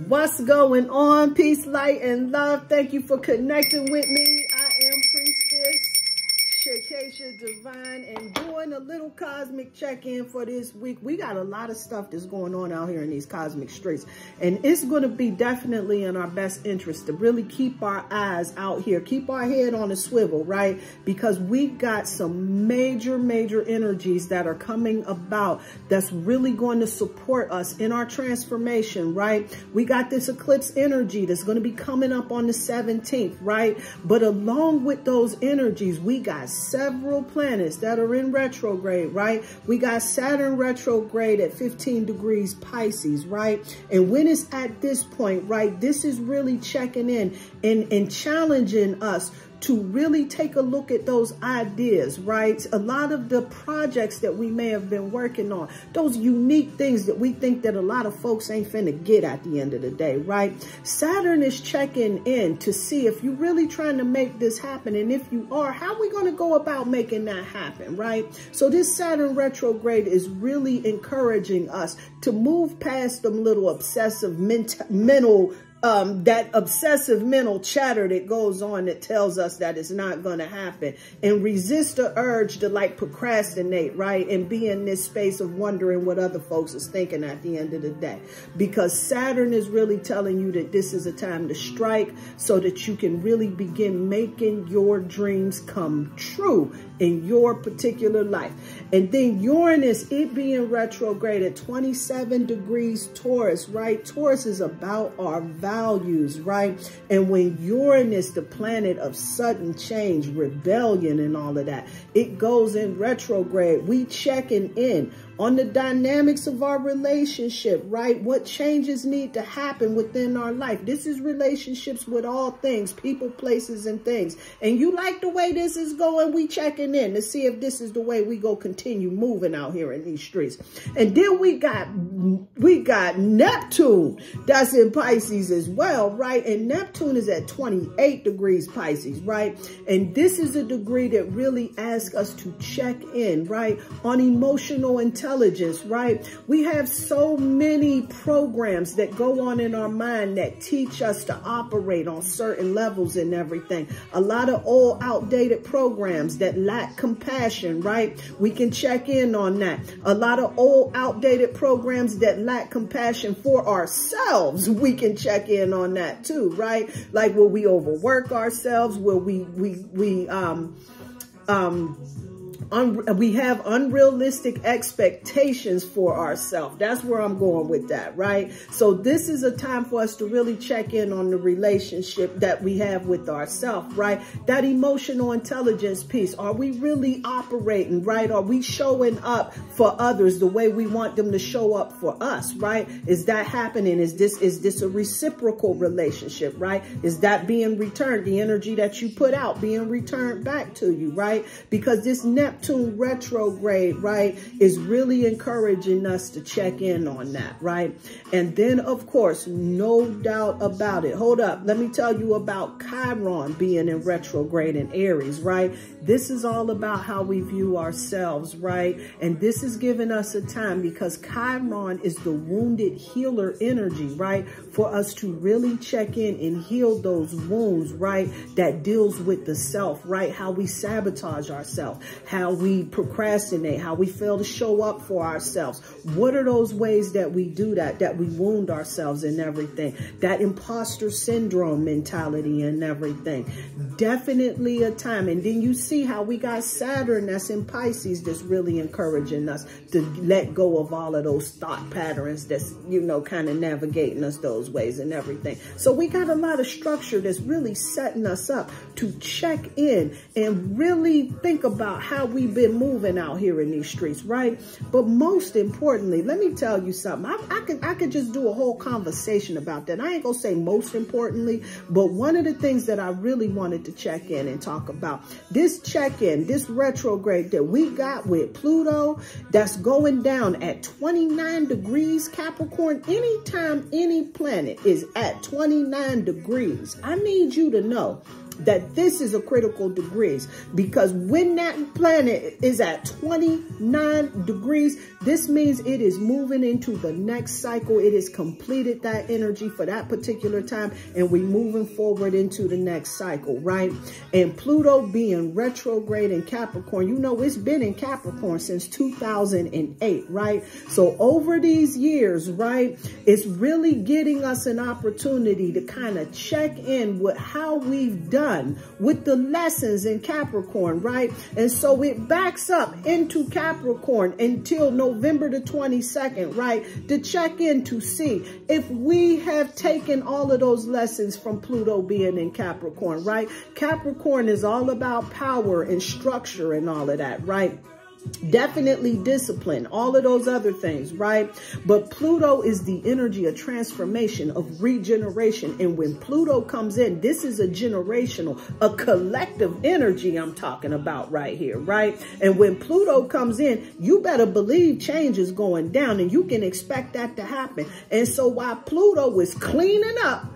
What's going on? Peace, light, and love. Thank you for connecting with me. I am Priestess Shakacia Divine, and doing a little cosmic check-in for this week. We got a lot of stuff that's going on out here in these cosmic streets, and it's going to be definitely in our best interest to really keep our eyes out here, keep our head on a swivel, right? Because we got some major energies that are coming about that's really going to support us in our transformation, right? We got this eclipse energy that's going to be coming up on the 17th, right? But along with those energies, we got several planets that are in retrograde, right? We got Saturn retrograde at 15 degrees Pisces, right? And when it's at this point, right, this is really checking in and challenging us to really take a look at those ideas, right? A lot of the projects that we may have been working on, those unique things that we think that a lot of folks ain't finna get at the end of the day, right? Saturn is checking in to see if you're really trying to make this happen. And if you are, how are we going to go about making that happen, right? So this Saturn retrograde is really encouraging us to move past them little obsessive that obsessive mental chatter that goes on that tells us that it's not going to happen, and resist the urge to like procrastinate, right? And be in this space of wondering what other folks is thinking at the end of the day, because Saturn is really telling you that this is a time to strike so that you can really begin making your dreams come true in your particular life. And then Uranus, it being retrograde at 27 degrees Taurus, right? Taurus is about our values, right? And when Uranus, the planet of sudden change, rebellion and all of that, it goes in retrograde, we checking in on the dynamics of our relationship, right? What changes need to happen within our life. This is relationships with all things, people, places, and things. And you like the way this is going, we checking in to see if this is the way we go continue moving out here in these streets. And then we got Neptune that's in Pisces as well, right? And Neptune is at 28 degrees Pisces, right? And this is a degree that really asks us to check in, right, on emotional intelligence, right? We have so many programs that go on in our mind that teach us to operate on certain levels and everything. A lot of old outdated programs that lack compassion, right? We can check in on that. A lot of old outdated programs that lack compassion for ourselves, we can check in on that too, right? Like where we overwork ourselves, where we have unrealistic expectations for ourselves. That's where I'm going with that, right? So this is a time for us to really check in on the relationship that we have with ourselves, right? That emotional intelligence piece. Are we really operating, right? Are we showing up for others the way we want them to show up for us, right? Is that happening? Is this a reciprocal relationship, right? Is that being returned? The energy that you put out being returned back to you, right? Because this Neptune retrograde, right, is really encouraging us to check in on that, right? And then, of course, no doubt about it. Hold up. Let me tell you about Chiron being in retrograde in Aries, right? This is all about how we view ourselves, right? And this is giving us a time, because Chiron is the wounded healer energy, right? For us to really check in and heal those wounds, right? That deals with the self, right? How we sabotage ourselves, how we procrastinate, how we fail to show up for ourselves. What are those ways that we do that we wound ourselves and everything? That imposter syndrome mentality and everything. Definitely a time. And then you see how we got Saturn that's in Pisces that's really encouraging us to let go of all of those thought patterns that's, you know, kind of navigating us those ways and everything. So we got a lot of structure that's really setting us up to check in and really think about how we've been moving out here in these streets, right? But most importantly, let me tell you something. I could just do a whole conversation about that. I ain't gonna say most importantly, but one of the things that I really wanted to check in and talk about, this check-in, this retrograde that we got with Pluto, that's going down at 29 degrees Capricorn. Anytime any planet is at 29 degrees, I need you to know that this is a critical degrees, because when that planet is at 29 degrees, this means it is moving into the next cycle. It has completed that energy for that particular time, and we're moving forward into the next cycle, right? And Pluto being retrograde in Capricorn, you know, it's been in Capricorn since 2008, right? So over these years, right, it's really getting us an opportunity to kind of check in with how we've done with the lessons in Capricorn, right? And so it backs up into Capricorn until November the 22nd, right? To check in to see if we have taken all of those lessons from Pluto being in Capricorn, right? Capricorn is all about power and structure and all of that, right? Definitely discipline, all of those other things, right? But Pluto is the energy of transformation, of regeneration. And when Pluto comes in, this is a generational, a collective energy I'm talking about right here, right? And when Pluto comes in, you better believe change is going down, and you can expect that to happen. And so while Pluto is cleaning up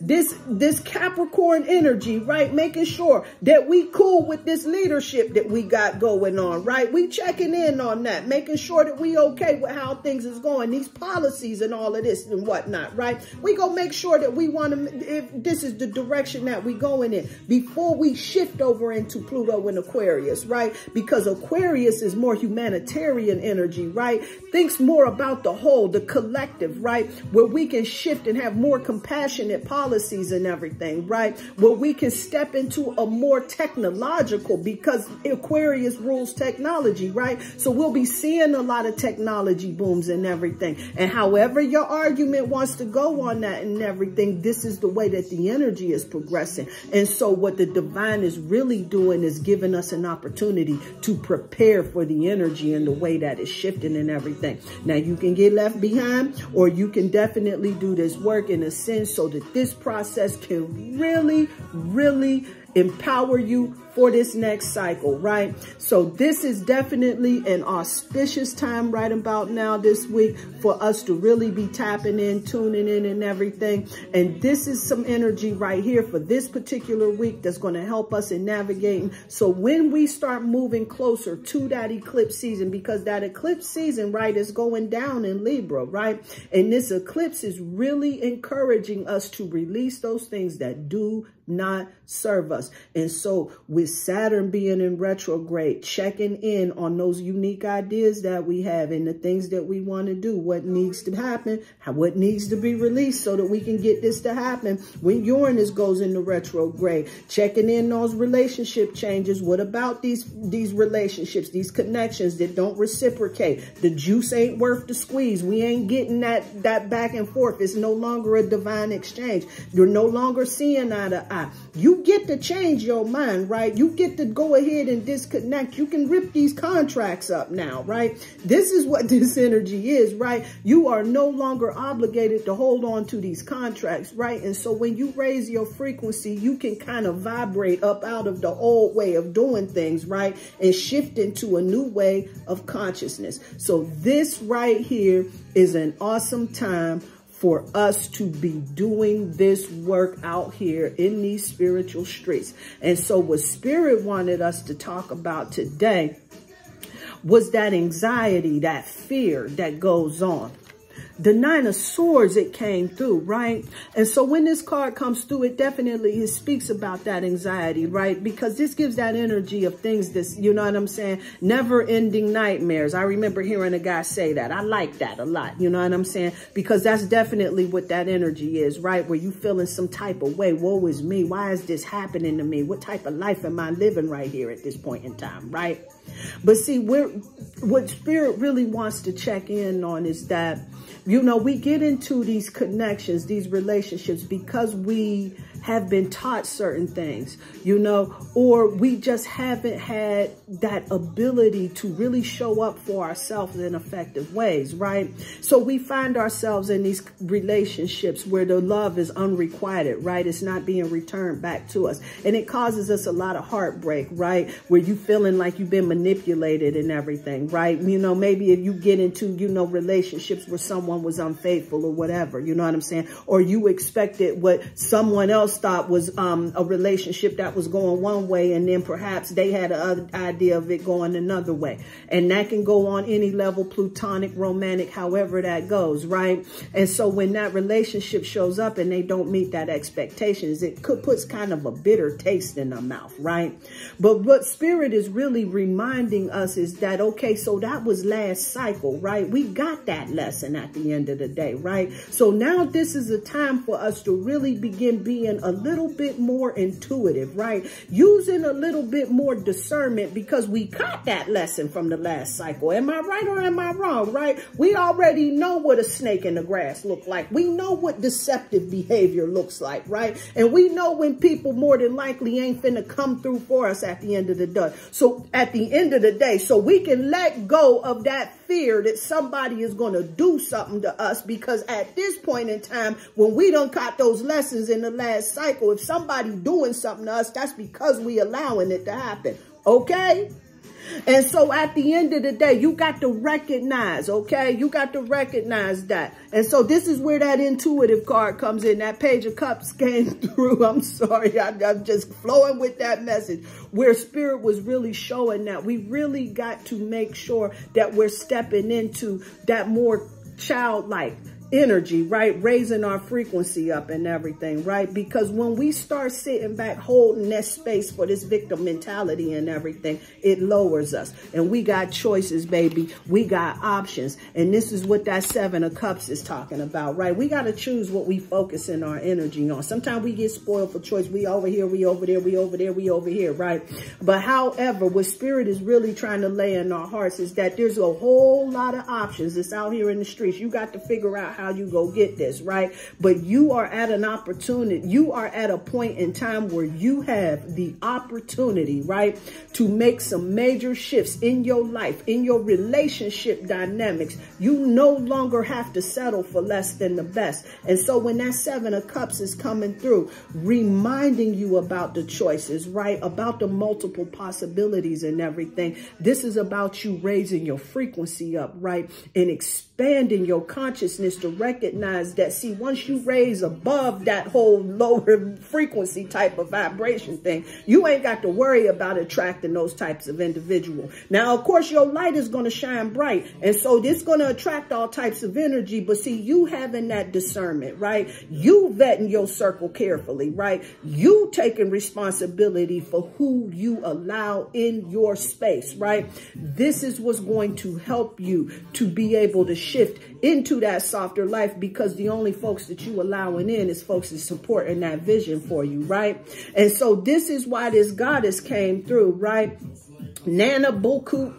this Capricorn energy, right? Making sure that we cool with this leadership that we got going on, right? We checking in on that, making sure that we okay with how things is going, these policies and all of this and whatnot, right? We go make sure that we want to, if this is the direction that we going in before we shift over into Pluto and Aquarius, right? Because Aquarius is more humanitarian energy, right? Thinks more about the whole, the collective, right? Where we can shift and have more compassionate policies and everything, right? Where we can step into a more technological, because Aquarius rules technology, right? So we'll be seeing a lot of technology booms and everything. And however your argument wants to go on that and everything, this is the way that the energy is progressing. And so what the divine is really doing is giving us an opportunity to prepare for the energy and the way that it's shifting and everything. Now you can get left behind, or you can definitely do this work in a sense so that this process can really, really empower you for this next cycle, right? So this is definitely an auspicious time right about now this week for us to really be tapping in, tuning in and everything. And this is some energy right here for this particular week that's going to help us in navigating. So when we start moving closer to that eclipse season, because that eclipse season, right, is going down in Libra, right? And this eclipse is really encouraging us to release those things that do not serve us. And so with Saturn being in retrograde, checking in on those unique ideas that we have and the things that we want to do, what needs to happen, what needs to be released so that we can get this to happen. When Uranus goes into retrograde, checking in those relationship changes. What about these relationships, these connections that don't reciprocate? The juice ain't worth the squeeze. We ain't getting that back and forth. It's no longer a divine exchange. You're no longer seeing eye to eye. You get to change your mind, right? You get to go ahead and disconnect. You can rip these contracts up now, right? This is what this energy is, right? You are no longer obligated to hold on to these contracts, right? And so when you raise your frequency, you can kind of vibrate up out of the old way of doing things, right? And shift into a new way of consciousness. So this right here is an awesome time for us to be doing this work out here in these spiritual streets. And so what Spirit wanted us to talk about today was that anxiety, that fear that goes on. The Nine of Swords, it came through, right? And so when this card comes through, it definitely speaks about that anxiety, right? Because this gives that energy of things that's, you know what I'm saying, never-ending nightmares. I remember hearing a guy say that. I like that a lot, you know what I'm saying? Because that's definitely what that energy is, right? Where you feeling some type of way. Woe is me. Why is this happening to me? What type of life am I living right here at this point in time, right? But see, what Spirit really wants to check in on is that, you know, we get into these connections, these relationships because we have been taught certain things, you know, or we just haven't had that ability to really show up for ourselves in effective ways, right? So we find ourselves in these relationships where the love is unrequited, right? It's not being returned back to us. And it causes us a lot of heartbreak, right? Where you feeling like you've been manipulated and everything, right? You know, maybe if you get into, you know, relationships where someone was unfaithful or whatever, you know what I'm saying? Or you expected what someone else else thought was a relationship that was going one way, and then perhaps they had an idea of it going another way. And that can go on any level, platonic, romantic, however that goes, right? And so when that relationship shows up and they don't meet that expectations, it puts kind of a bitter taste in their mouth, right? But what Spirit is really reminding us is that, okay, so that was last cycle, right? We got that lesson at the end of the day, right? So now this is a time for us to really begin being a little bit more intuitive, right? Using a little bit more discernment, because we got that lesson from the last cycle. Am I right or am I wrong, right? We already know what a snake in the grass look like. We know what deceptive behavior looks like, right? And we know when people more than likely ain't finna come through for us at the end of the day. So at the end of the day, so we can let go of that fear that somebody is going to do something to us, because at this point in time, when we done caught those lessons in the last cycle, if somebody doing something to us, that's because we allowing it to happen. Okay? And so at the end of the day, you got to recognize, okay? You got to recognize that. And so this is where that intuitive card comes in. That Page of Cups came through. I'm sorry. I'm just flowing with that message, where Spirit was really showing that we really got to make sure that we're stepping into that more childlike energy, right? Raising our frequency up and everything, right? Because when we start sitting back, holding that space for this victim mentality and everything, it lowers us. And we got choices, baby. We got options. And this is what that Seven of Cups is talking about, right? We got to choose what we focus in our energy on. Sometimes we get spoiled for choice. We over here, we over there, we over there, we over here, right? But however, what Spirit is really trying to lay in our hearts is that there's a whole lot of options that's out here in the streets. You got to figure out how you go get this, right? But you are at an opportunity. You are at a point in time where you have the opportunity, right, to make some major shifts in your life, in your relationship dynamics. You no longer have to settle for less than the best. And so when that Seven of Cups is coming through, reminding you about the choices, right, about the multiple possibilities and everything, this is about you raising your frequency up, right, and expanding your consciousness to recognize that, see, once you raise above that whole lower frequency type of vibration thing, you ain't got to worry about attracting those types of individuals. Now, of course, your light is going to shine bright, and so this going to attract all types of energy. But see, you having that discernment, right? You vetting your circle carefully, right? You taking responsibility for who you allow in your space, right? This is what's going to help you to be able to shift into that softer life, because the only folks that you allowing in is folks that supporting that vision for you, right? And so this is why this goddess came through, right? Nana Buku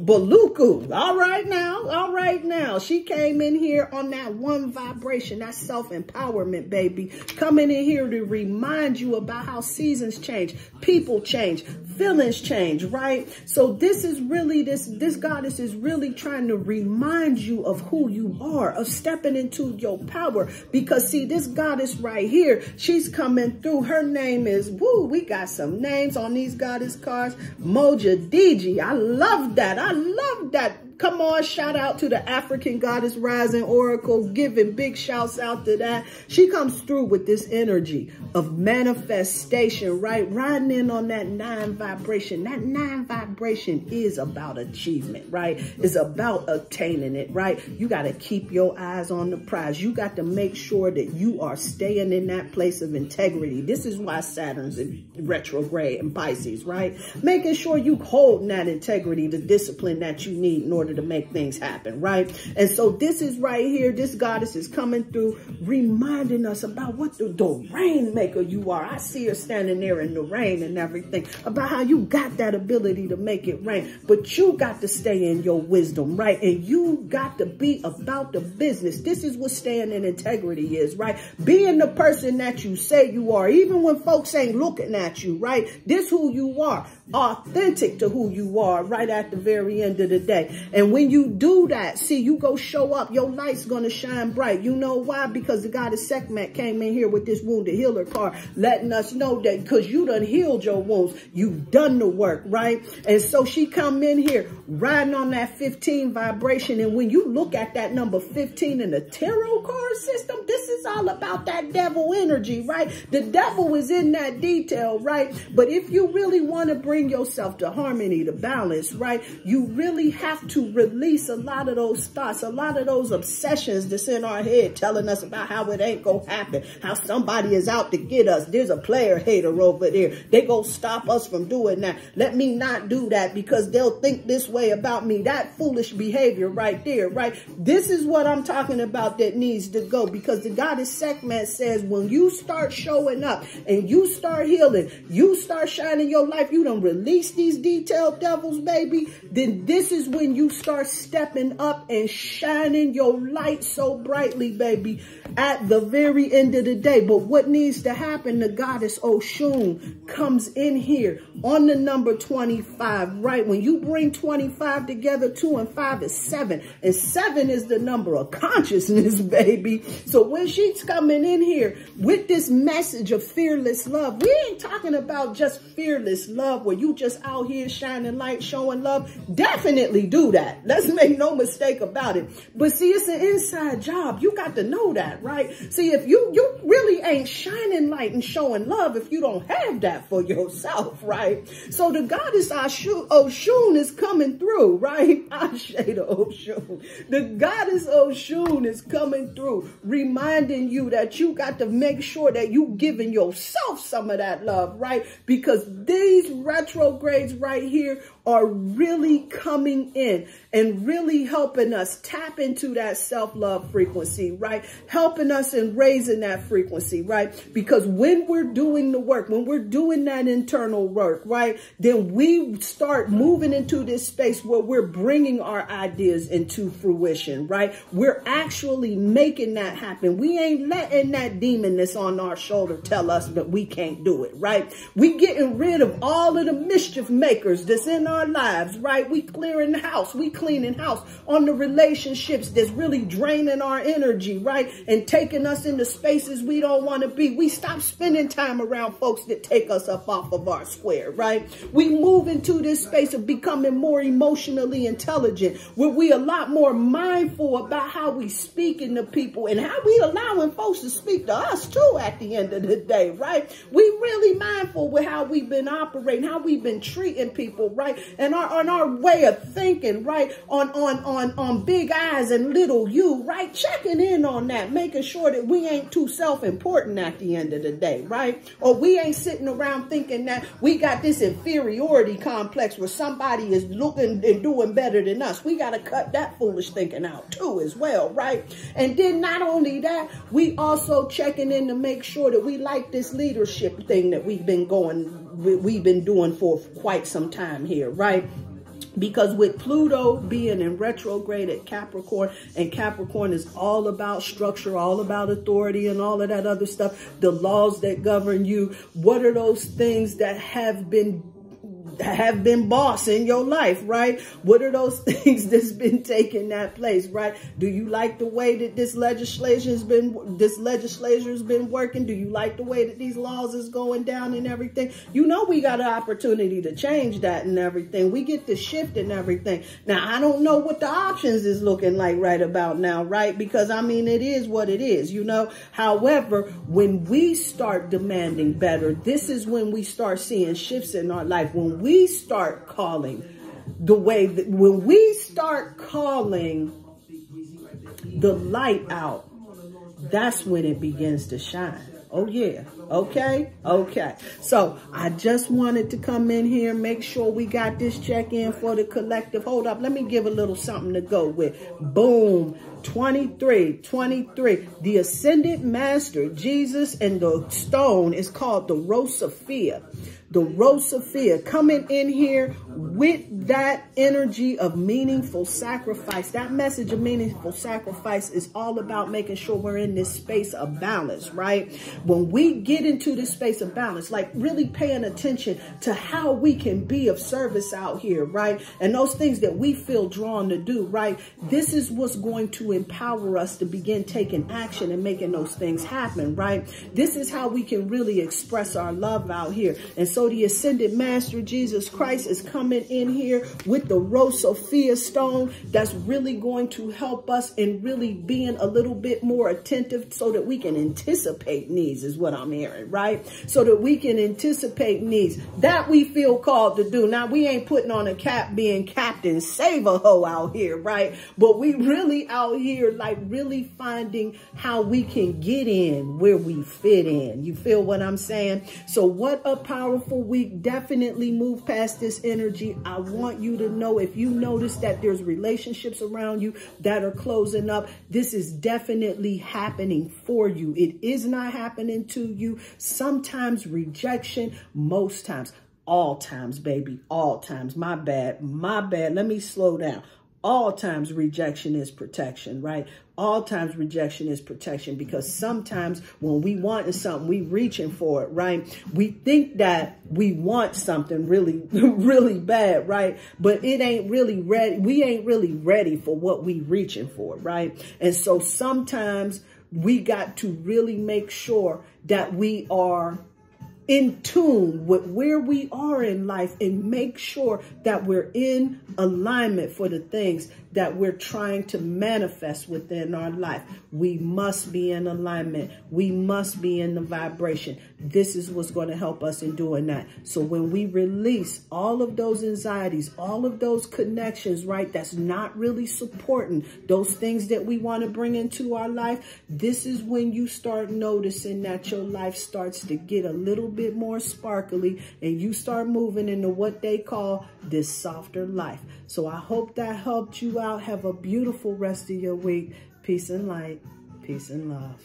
Baluku. All right now. She came in here on that one vibration, that self-empowerment, baby. Coming in here to remind you about how seasons change, people change, feelings change, right? So this is really, this goddess is really trying to remind you of who you are, of stepping into your power. Because see, this goddess right here, she's coming through. Her name is, woo, we got some names on these goddess cards. Moja Diji. I love that. I love that. Come on, shout out to the African Goddess Rising Oracle, giving big shouts out to that. She comes through with this energy of manifestation, right? Riding in on that 9 vibration. That 9 vibration is about achievement, right? It's about attaining it, right? You got to keep your eyes on the prize. You got to make sure that you are staying in that place of integrity. This is why Saturn's in retrograde in Pisces, right? Making sure you holding that integrity, the discipline that you need in order to make things happen, right? And so this is right here. This goddess is coming through, reminding us about what the rainmaker you are. I see her standing there in the rain and everything, about how you got that ability to make it rain, but you got to stay in your wisdom, right? And you got to be about the business. This is what staying in integrity is, right? Being the person that you say you are, even when folks ain't looking at you, right? This who you are, authentic to who you are, right at the very end of the day. And when you do that, see, you go show up, your light's going to shine bright. You know why? Because the goddess Sekhmet came in here with this wounded healer card, letting us know that because you done healed your wounds, you've done the work, right? And so she come in here riding on that 15 vibration. And when you look at that number 15 in the tarot card system, this is it's all about that devil energy, right? The devil is in that detail, right? But if you really want to bring yourself to harmony, to balance, right, you really have to release a lot of those thoughts, a lot of those obsessions that's in our head telling us about how it ain't gonna happen, how somebody is out to get us. There's a player hater over there. They gonna stop us from doing that. Let me not do that because they'll think this way about me. That foolish behavior right there, right? This is what I'm talking about that needs to go, because the Goddess Sekhmet says when you start showing up and you start healing, you start shining your life, you done release these detailed devils, baby, then this is when you start stepping up and shining your light so brightly, baby, at the very end of the day. But what needs to happen, the Goddess Oshun comes in here on the number 25, right? When you bring 25 together, 2 and 5 is 7. And 7 is the number of consciousness, baby. So when she's coming in here with this message of fearless love, we ain't talking about just fearless love where you just out here shining light, showing love. Definitely do that. Let's make no mistake about it. But see, it's an inside job. You got to know that, right? See, if you really ain't shining light and showing love if you don't have that for yourself, right? So the Goddess Oshun is coming through, right? Asheda Oshun. The Goddess Oshun is coming through, reminding you that you got to make sure that you giving yourself some of that love, right? Because these retrogrades right here are really coming in and really helping us tap into that self-love frequency, right? Helping us in raising that frequency, right? Because when we're doing the work, when we're doing that internal work, right, then we start moving into this space where we're bringing our ideas into fruition, right? We're actually making that happen. We ain't letting that demon that's on our shoulder tell us that we can't do it, right? We getting rid of all of the mischief makers that's in our lives, right? We clearing the house. We cleaning house on the relationships that's really draining our energy, right? And taking us into spaces we don't want to be. We stop spending time around folks that take us up off of our square, right? We move into this space of becoming more emotionally intelligent, where we a lot more mindful about how we speaking to people and how we allowing folks to speak to us too at the end of the day, right? We really mindful with how we've been operating, how we've been treating people, right? And on our way of thinking, right? On big eyes and little you, right? Checking in on that, making sure that we ain't too self-important at the end of the day, right? Or we ain't sitting around thinking that we got this inferiority complex where somebody is looking and doing better than us. We got to cut that foolish thinking out too as well, right? And then not only that, we also checking in to make sure that we like this leadership thing that we've been doing for quite some time here, right? Because with Pluto being in retrograde at Capricorn, and Capricorn is all about structure, all about authority and all of that other stuff, the laws that govern you, what are those things that have been boss in your life, right? What are those things that's been taking that place, right? Do you like the way that this legislation's been working? Do you like the way that these laws is going down and everything? You know, we got an opportunity to change that and everything. We get to shift and everything. Now, I don't know what the options is looking like right about now, right? Because I mean, it is what it is, you know? However, when we start demanding better, this is when we start seeing shifts in our life. When we start calling the way that, when we start calling the light out, that's when it begins to shine. Oh yeah. Okay. Okay. So I just wanted to come in here, make sure we got this check-in for the collective. Hold up. Let me give a little something to go with. Boom. 23. The Ascended Master, Jesus, and the stone is called the Rose Sophia. The Rose Sophia coming in here with that energy of meaningful sacrifice. That message of meaningful sacrifice is all about making sure we're in this space of balance, right? When we get into this space of balance, like really paying attention to how we can be of service out here, right? And those things that we feel drawn to do, right? This is what's going to to empower us to begin taking action and making those things happen, right? This is how we can really express our love out here. And so the ascended master Jesus Christ is coming in here with the Rose Sophia stone that's really going to help us in really being a little bit more attentive so that we can anticipate needs, is what I'm hearing, right? So that we can anticipate needs that we feel called to do. Now, we ain't putting on a cap being Captain Save-A-Ho out here, right? But we really out here like really finding how we can get in where we fit in. You feel what I'm saying? So what a powerful week. Definitely move past this energy. I want you to know, if you notice that there's relationships around you that are closing up, this is definitely happening for you. It is not happening to you. Sometimes rejection, most times, all times, baby, all times. My bad. Let me slow down. All times rejection is protection, right? All times rejection is protection, because sometimes when we want something, we reaching for it, right? We think that we want something really, really bad, right? But it ain't really ready. We ain't really ready for what we reaching for, right? And so sometimes we got to really make sure that we are in tune with where we are in life and make sure that we're in alignment for the things that we're trying to manifest within our life. We must be in alignment. We must be in the vibration. This is what's going to help us in doing that. So when we release all of those anxieties, all of those connections, right, that's not really supporting those things that we want to bring into our life, this is when you start noticing that your life starts to get a little bit more sparkly and you start moving into what they call this softer life. So I hope that helped you out. Have a beautiful rest of your week. Peace and light. Peace and love.